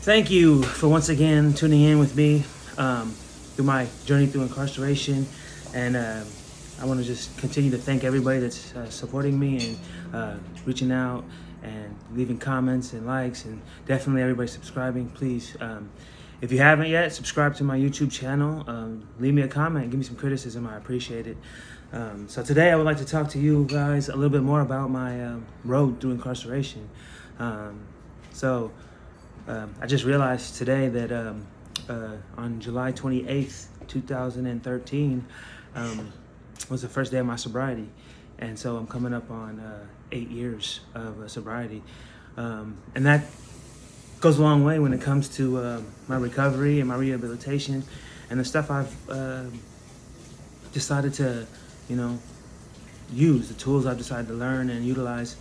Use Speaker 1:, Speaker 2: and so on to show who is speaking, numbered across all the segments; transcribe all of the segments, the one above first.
Speaker 1: Thank you for once again tuning in with me through my journey through incarceration. And I want to just continue to thank everybody that's supporting me and reaching out and leaving comments and likes, and definitely everybody subscribing. Please, if you haven't yet, subscribe to my YouTube channel. Leave me a comment, give me some criticism. I appreciate it. So today I would like to talk to you guys a little bit more about my road through incarceration. I just realized today that on July 28th, 2013, was the first day of my sobriety. And so I'm coming up on 8 years of sobriety. And that goes a long way when it comes to my recovery and my rehabilitation and the stuff I've decided to, use, the tools I've decided to learn and utilize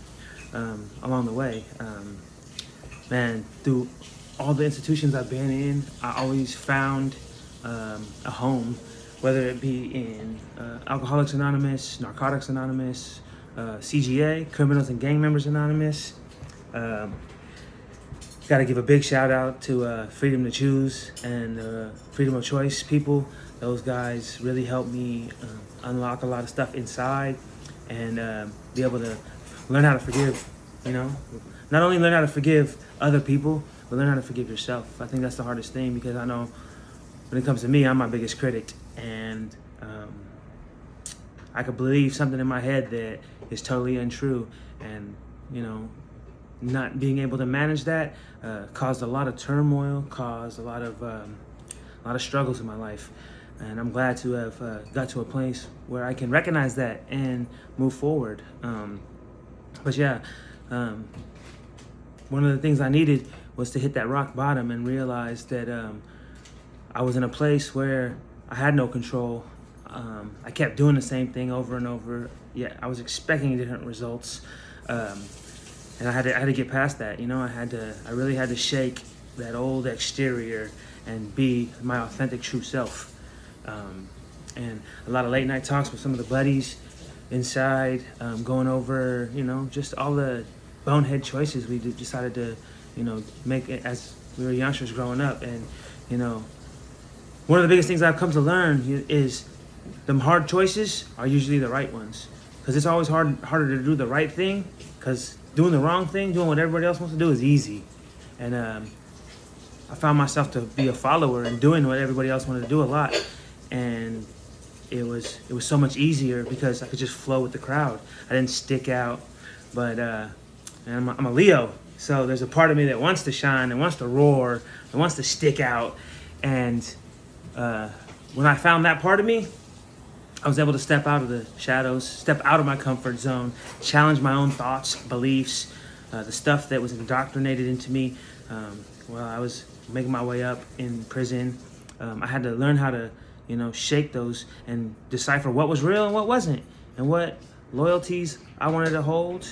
Speaker 1: along the way. Man, through all the institutions I've been in, I always found a home, whether it be in Alcoholics Anonymous, Narcotics Anonymous, CGA, Criminals and Gang Members Anonymous. Got to give a big shout out to Freedom to Choose and Freedom of Choice people. Those guys really helped me unlock a lot of stuff inside and be able to learn how to forgive, Not only learn how to forgive other people, but learn how to forgive yourself. I think that's the hardest thing, because I know when it comes to me, I'm my biggest critic. And I could believe something in my head that is totally untrue. And, not being able to manage that caused a lot of turmoil, caused a lot of struggles in my life. And I'm glad to have got to a place where I can recognize that and move forward. One of the things I needed was to hit that rock bottom and realize that I was in a place where I had no control. I kept doing the same thing over and over, yet I was expecting different results. And I had to get past that. I really had to shake that old exterior and be my authentic, true self. And a lot of late night talks with some of the buddies inside, going over, just all the bonehead choices we decided to, make it as we were youngsters growing up. And, one of the biggest things I've come to learn is them hard choices are usually the right ones. Because it's always harder to do the right thing, because doing the wrong thing, doing what everybody else wants to do, is easy. And I found myself to be a follower and doing what everybody else wanted to do a lot. And it was so much easier because I could just flow with the crowd. I didn't stick out. But I'm a Leo, so there's a part of me that wants to shine and wants to roar and wants to stick out. And when I found that part of me, I was able to step out of the shadows, step out of my comfort zone, challenge my own thoughts, beliefs, the stuff that was indoctrinated into me while I was making my way up in prison. I had to learn how to, shake those and decipher what was real and what wasn't, and what loyalties I wanted to hold,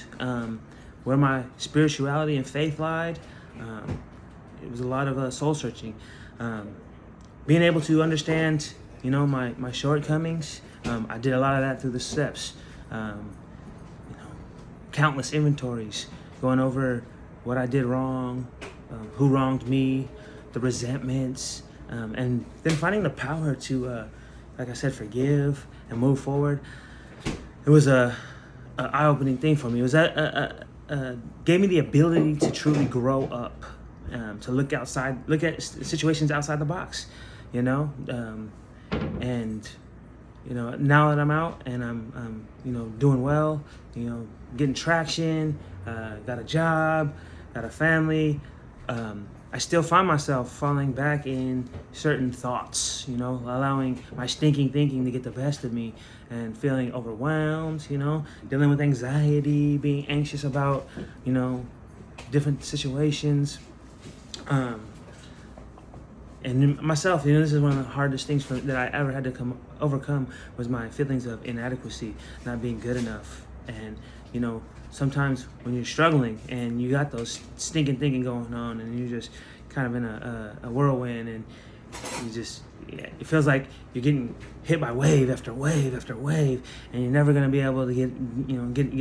Speaker 1: where my spirituality and faith lied. It was a lot of soul searching. Being able to understand, my shortcomings. I did a lot of that through the steps. Countless inventories, going over what I did wrong, who wronged me, the resentments, and then finding the power to, like I said, forgive and move forward. It was a eye-opening thing for me. It was gave me the ability to truly grow up, to look at situations outside the box, and now that I'm out and I'm doing well, getting traction, got a job, got a family, I still find myself falling back in certain thoughts, allowing my stinking thinking to get the best of me and feeling overwhelmed, dealing with anxiety, being anxious about, different situations. And myself, this is one of the hardest things that I ever had to overcome was my feelings of inadequacy, not being good enough. And, sometimes when you're struggling and you got those stinking thinking going on and you're just kind of in a whirlwind, and it feels like you're getting hit by wave after wave after wave, and you're never going to be able to get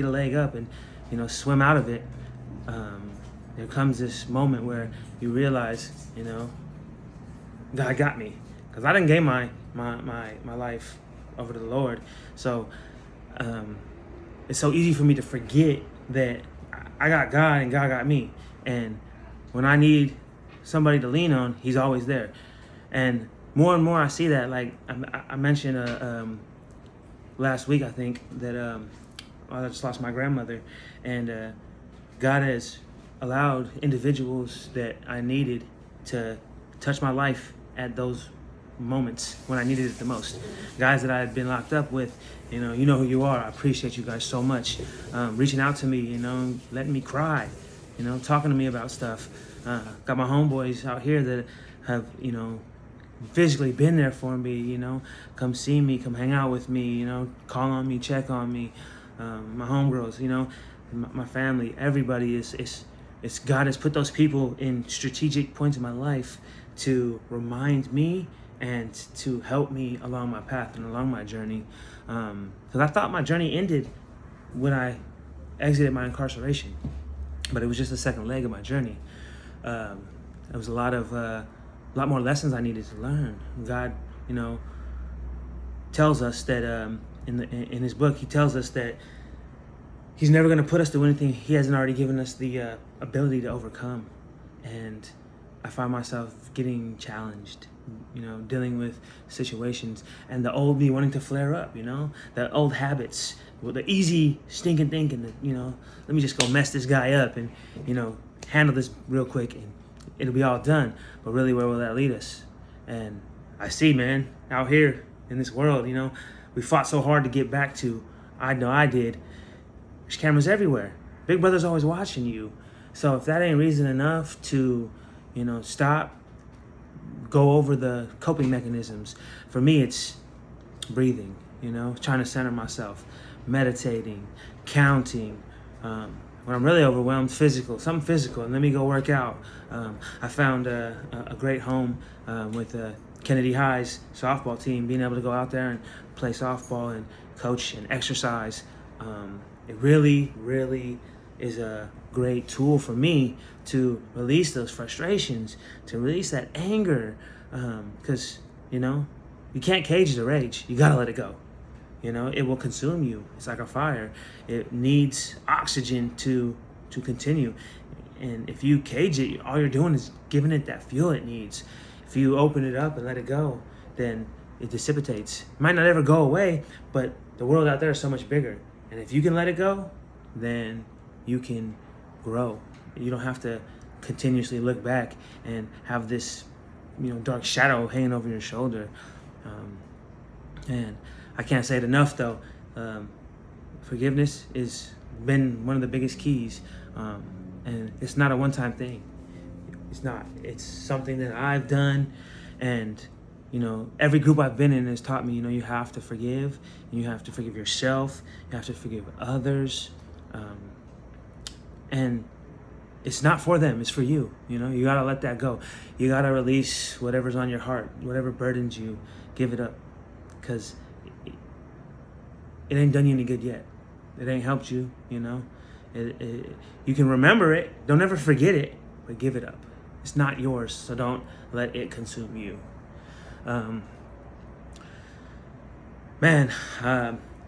Speaker 1: a leg up and, swim out of it. there comes this moment where you realize, God got me, because I didn't gain my life over to the Lord. So it's so easy for me to forget that I got God and God got me. And when I need somebody to lean on, He's always there. And more I see that. Like I mentioned last week, I think, that I just lost my grandmother, and God has allowed individuals that I needed to touch my life at those moments when I needed it the most. Guys that I had been locked up with, you know who you are. I appreciate you guys so much. Reaching out to me, letting me cry, talking to me about stuff. Got my homeboys out here that have, physically been there for me, come see me, come hang out with me, call on me, check on me. My homegirls, my family, everybody it's God has put those people in strategic points in my life to remind me and to help me along my path and along my journey. Because I thought my journey ended when I exited my incarceration, but it was just the second leg of my journey. There was a lot more lessons I needed to learn. God, tells us that in His book, He tells us that He's never going to put us through anything He hasn't already given us the ability to overcome. And I find myself getting challenged, dealing with situations, and the old me wanting to flare up, the old habits, the easy stinking thinking that, let me just go mess this guy up and, handle this real quick and it'll be all done. But really, where will that lead us? And I see, man, out here in this world, we fought so hard to get back to, I know I did. There's cameras everywhere. Big Brother's always watching you. So if that ain't reason enough to, stop, go over the coping mechanisms. For me, it's breathing, trying to center myself, meditating, counting. When I'm really overwhelmed, something physical, and let me go work out. I found a great home with Kennedy High's softball team, being able to go out there and play softball and coach and exercise. It really, really is a great tool for me to release those frustrations, to release that anger, because, you can't cage the rage. You gotta let it go. It will consume you. It's like a fire. It needs oxygen to continue. And if you cage it, all you're doing is giving it that fuel it needs. If you open it up and let it go, then it dissipates. It might not ever go away, but the world out there is so much bigger. And if you can let it go, then you can grow. You don't have to continuously look back and have this, dark shadow hanging over your shoulder. And I can't say it enough, though. Forgiveness has been one of the biggest keys. And it's not a one-time thing. It's not. It's something that I've done. And, every group I've been in has taught me, you have to forgive. And you have to forgive yourself. You have to forgive others. And it's not for them. It's for you. You got to let that go. You got to release whatever's on your heart, whatever burdens you, give it up. Because it ain't done you any good yet. It ain't helped you, you can remember it. Don't ever forget it, but give it up. It's not yours, so don't let it consume you.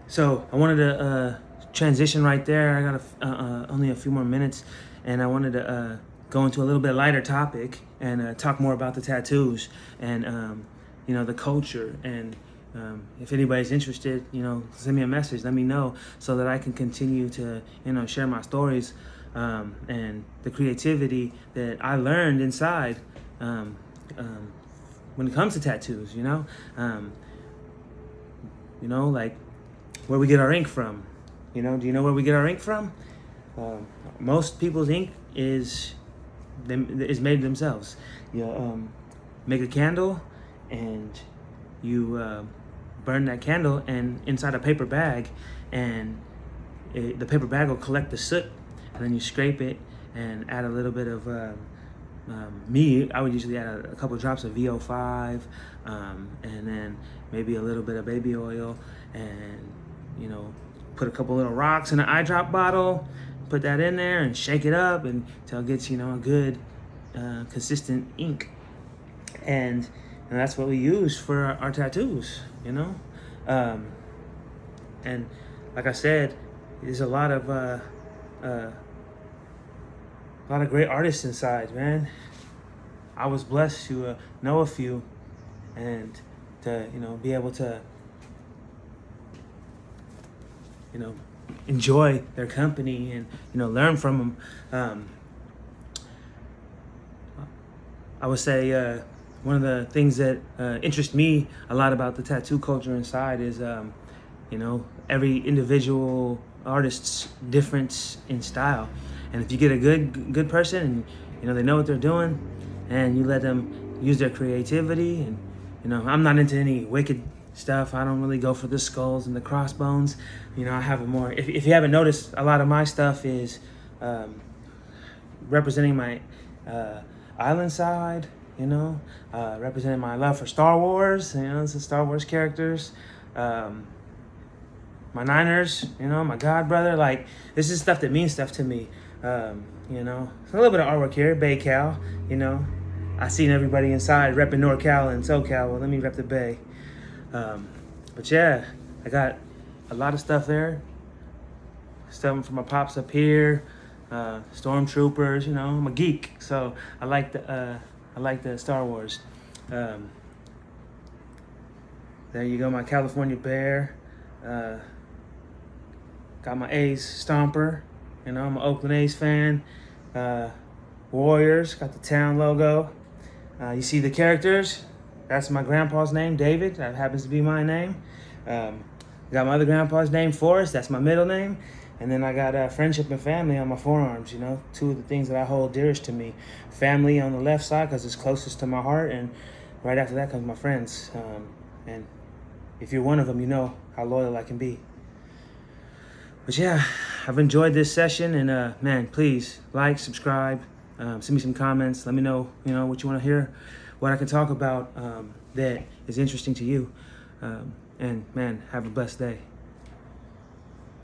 Speaker 1: So I wanted to transition right there. I got only a few more minutes, and I wanted to go into a little bit lighter topic and talk more about the tattoos and the culture. And if anybody's interested, send me a message. Let me know so that I can continue to share my stories and the creativity that I learned inside when it comes to tattoos. Like where we get our ink from. Do you know where we get our ink from? Most people's ink is made themselves. You make a candle and you burn that candle and inside a paper bag, and the paper bag will collect the soot, and then you scrape it and add a little bit of I would usually add a couple of drops of VO5 and then maybe a little bit of baby oil, and put a couple little rocks in an eye drop bottle, put that in there and shake it up until it gets, a good, consistent ink. And that's what we use for our tattoos, and like I said, there's a lot of great artists inside, man. I was blessed to know a few, and to be able to enjoy their company and learn from them. I would say one of the things that interest me a lot about the tattoo culture inside is every individual artist's difference in style, and if you get a good person and they know what they're doing, and you let them use their creativity, and I'm not into any wicked stuff. I don't really go for the skulls and the crossbones. I have a more, if you haven't noticed, a lot of my stuff is representing my island side, representing my love for Star Wars, it's the Star Wars characters, my Niners, my God brother. Like, this is stuff that means stuff to me. A little bit of artwork here, Bay Cal, I seen everybody inside repping NorCal and SoCal. Well, let me rep the Bay. But yeah, I got a lot of stuff there. Stuff from my pops up here, stormtroopers. I'm a geek, so I like the Star Wars. There you go, my California bear. Got my A's stomper. I'm an Oakland A's fan. Warriors, got the town logo. You see the characters. That's my grandpa's name, David. That happens to be my name. Got my other grandpa's name, Forrest. That's my middle name. And then I got friendship and family on my forearms, two of the things that I hold dearest to me. Family on the left side because it's closest to my heart, and right after that comes my friends. And if you're one of them, you know how loyal I can be. But yeah, I've enjoyed this session, and man, please like, subscribe, send me some comments. Let me know, what you want to hear, what I can talk about that is interesting to you. And man, have a blessed day.